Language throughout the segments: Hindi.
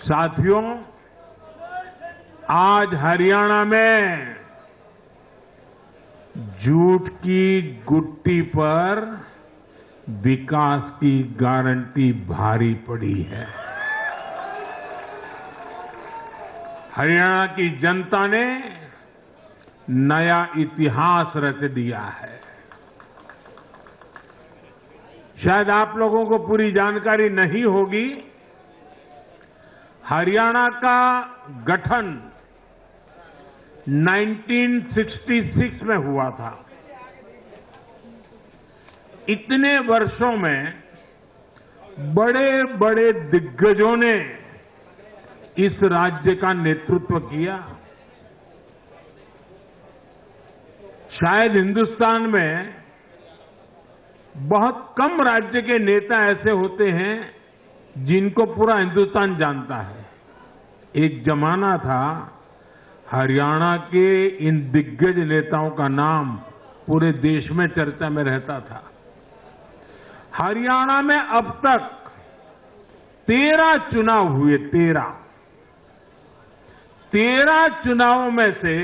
साथियों, आज हरियाणा में झूठ की गुट्टी पर विकास की गारंटी भारी पड़ी है। हरियाणा की जनता ने नया इतिहास रच दिया है। शायद आप लोगों को पूरी जानकारी नहीं होगी, हरियाणा का गठन 1966 में हुआ था। इतने वर्षों में बड़े बड़े दिग्गजों ने इस राज्य का नेतृत्व किया। शायद हिंदुस्तान में बहुत कम राज्य के नेता ऐसे होते हैं जिनको पूरा हिंदुस्तान जानता है। एक जमाना था हरियाणा के इन दिग्गज नेताओं का नाम पूरे देश में चर्चा में रहता था। हरियाणा में अब तक 13 चुनाव हुए। 13 चुनावों में से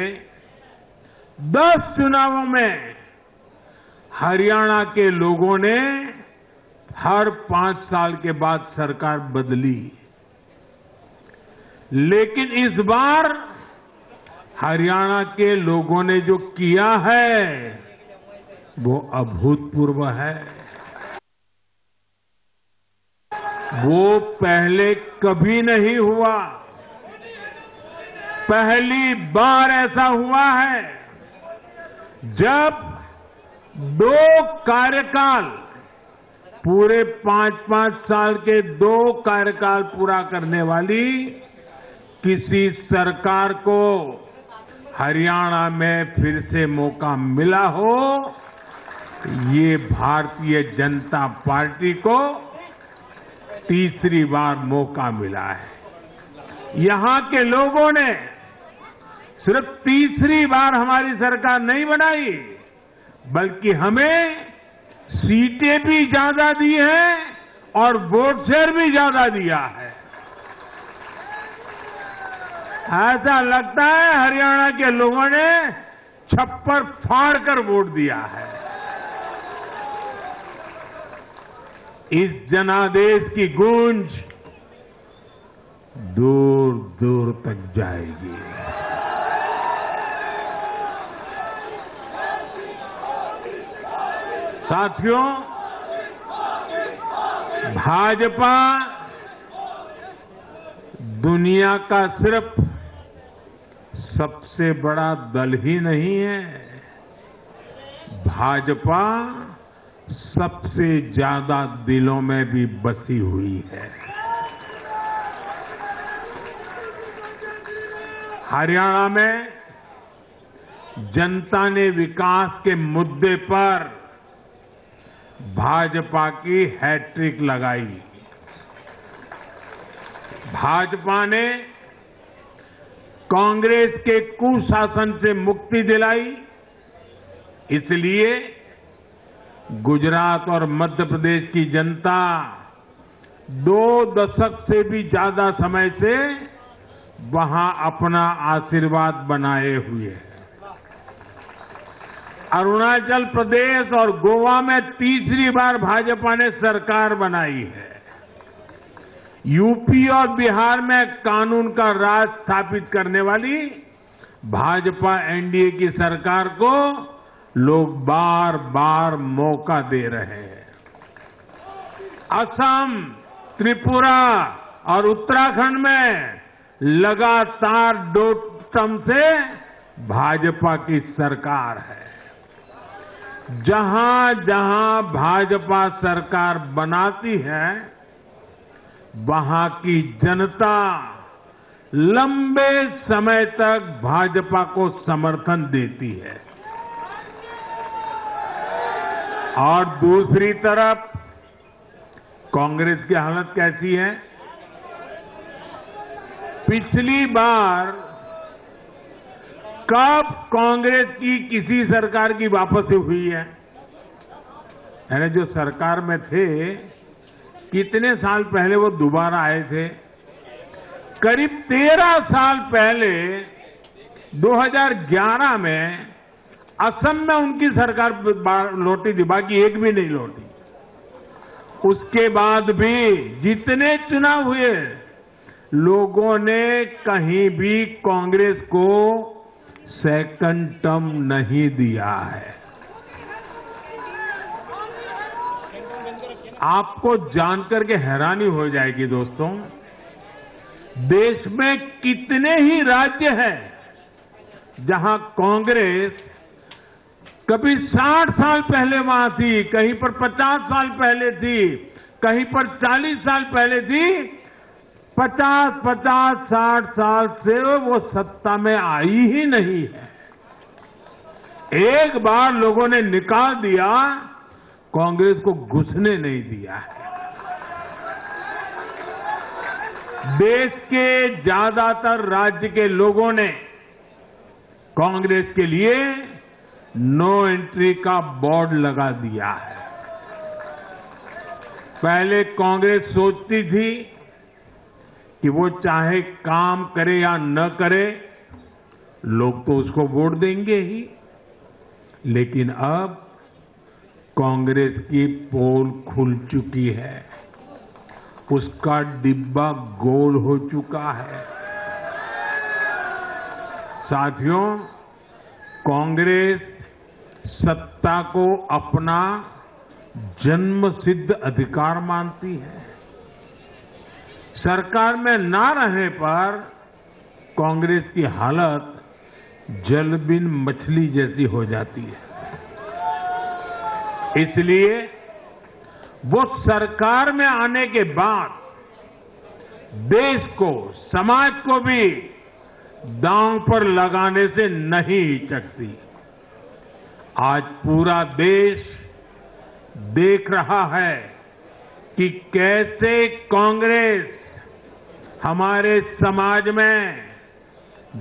10 चुनावों में हरियाणा के लोगों ने हर 5 साल के बाद सरकार बदली, लेकिन इस बार हरियाणा के लोगों ने जो किया है वो अभूतपूर्व है। वो पहले कभी नहीं हुआ। पहली बार ऐसा हुआ है जब 2 कार्यकाल, पूरे 5-5 साल के 2 कार्यकाल पूरा करने वाली किसी सरकार को हरियाणा में फिर से मौका मिला हो, ये भारतीय जनता पार्टी को तीसरी बार मौका मिला है। यहां के लोगों ने सिर्फ तीसरी बार हमारी सरकार नहीं बनाई, बल्कि हमें सीटें भी ज्यादा दी हैं और वोट शेयर भी ज्यादा दिया है। ऐसा लगता है हरियाणा के लोगों ने छप्पर फाड़ कर वोट दिया है। इस जनादेश की गूंज दूर दूर तक जाएगी। साथियों, भाजपा दुनिया का सिर्फ सबसे बड़ा दल ही नहीं है, भाजपा सबसे ज्यादा दिलों में भी बसी हुई है। हरियाणा में जनता ने विकास के मुद्दे पर भाजपा की हैट्रिक लगाई। भाजपा ने कांग्रेस के कुशासन से मुक्ति दिलाई, इसलिए गुजरात और मध्य प्रदेश की जनता 2 दशक से भी ज्यादा समय से वहां अपना आशीर्वाद बनाए हुए है। अरुणाचल प्रदेश और गोवा में तीसरी बार भाजपा ने सरकार बनाई है। यूपी और बिहार में कानून का राज स्थापित करने वाली भाजपा एनडीए की सरकार को लोग बार बार मौका दे रहे हैं। असम, त्रिपुरा और उत्तराखंड में लगातार 2 टर्म से भाजपा की सरकार है। जहां जहां भाजपा सरकार बनाती है, वहां की जनता लंबे समय तक भाजपा को समर्थन देती है। और दूसरी तरफ कांग्रेस की हालत कैसी है? पिछली बार कब कांग्रेस की किसी सरकार की वापसी हुई है? यानी जो सरकार में थे, कितने साल पहले वो दोबारा आए थे? करीब 13 साल पहले 2011 में असम में उनकी सरकार लौटी थी, बाकी एक भी नहीं लौटी। उसके बाद भी जितने चुनाव हुए, लोगों ने कहीं भी कांग्रेस को सेकंड टर्म नहीं दिया है। आपको जानकर के हैरानी हो जाएगी दोस्तों, देश में कितने ही राज्य हैं जहां कांग्रेस कभी 60 साल पहले वहां थी, कहीं पर 50 साल पहले थी, कहीं पर 40 साल पहले थी, 50-60 साल से वो सत्ता में आई ही नहीं है। एक बार लोगों ने निकाल दिया, कांग्रेस को घुसने नहीं दिया है। देश के ज्यादातर राज्य के लोगों ने कांग्रेस के लिए नो एंट्री का बोर्ड लगा दिया है। पहले कांग्रेस सोचती थी कि वो चाहे काम करे या न करे, लोग तो उसको वोट देंगे ही। लेकिन अब कांग्रेस की पोल खुल चुकी है, उसका डिब्बा गोल हो चुका है। साथियों, कांग्रेस सत्ता को अपना जन्मसिद्ध अधिकार मानती है। सरकार में ना रहने पर कांग्रेस की हालत जल बिन मछली जैसी हो जाती है। इसलिए वो सरकार में आने के बाद देश को, समाज को भी दांव पर लगाने से नहीं हिचकती। आज पूरा देश देख रहा है कि कैसे कांग्रेस हमारे समाज में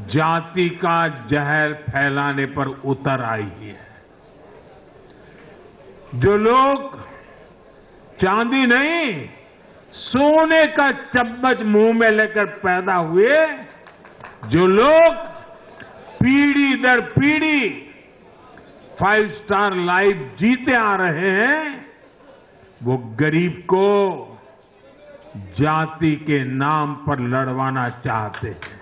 जाति का जहर फैलाने पर उतर आई है। जो लोग चांदी नहीं, सोने का चम्मच मुंह में लेकर पैदा हुए, जो लोग पीढ़ी दर पीढ़ी 5 स्टार लाइफ जीते आ रहे हैं, वो गरीब को जाति के नाम पर लड़वाना चाहते हैं।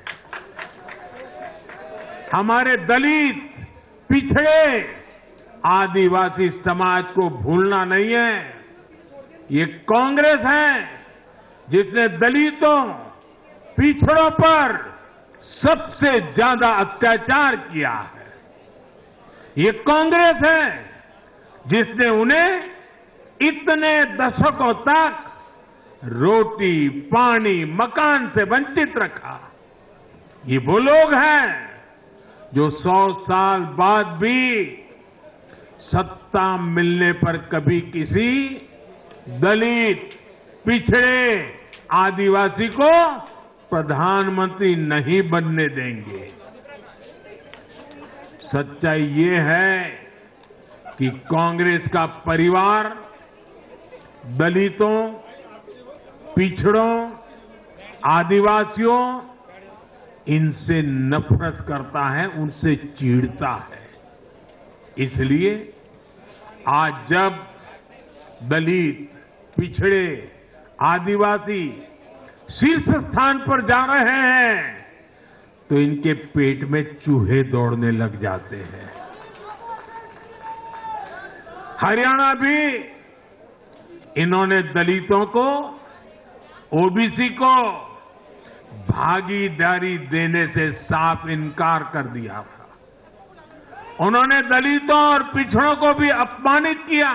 हमारे दलित, पिछड़े, आदिवासी समाज को भूलना नहीं है। ये कांग्रेस है जिसने दलितों, पिछड़ों पर सबसे ज्यादा अत्याचार किया है। ये कांग्रेस है जिसने उन्हें इतने दशकों तक रोटी, पानी, मकान से वंचित रखा। ये वो लोग हैं जो 100 साल बाद भी सत्ता मिलने पर कभी किसी दलित, पिछड़े, आदिवासी को प्रधानमंत्री नहीं बनने देंगे। सच्चाई ये है कि कांग्रेस का परिवार दलितों, पिछड़ों, आदिवासियों, इनसे नफरत करता है, उनसे चिढ़ता है। इसलिए आज जब दलित, पिछड़े, आदिवासी शीर्ष स्थान पर जा रहे हैं, तो इनके पेट में चूहे दौड़ने लग जाते हैं। हरियाणा भी इन्होंने दलितों को, ओबीसी को भागीदारी देने से साफ इनकार कर दिया था। उन्होंने दलितों और पिछड़ों को भी अपमानित किया।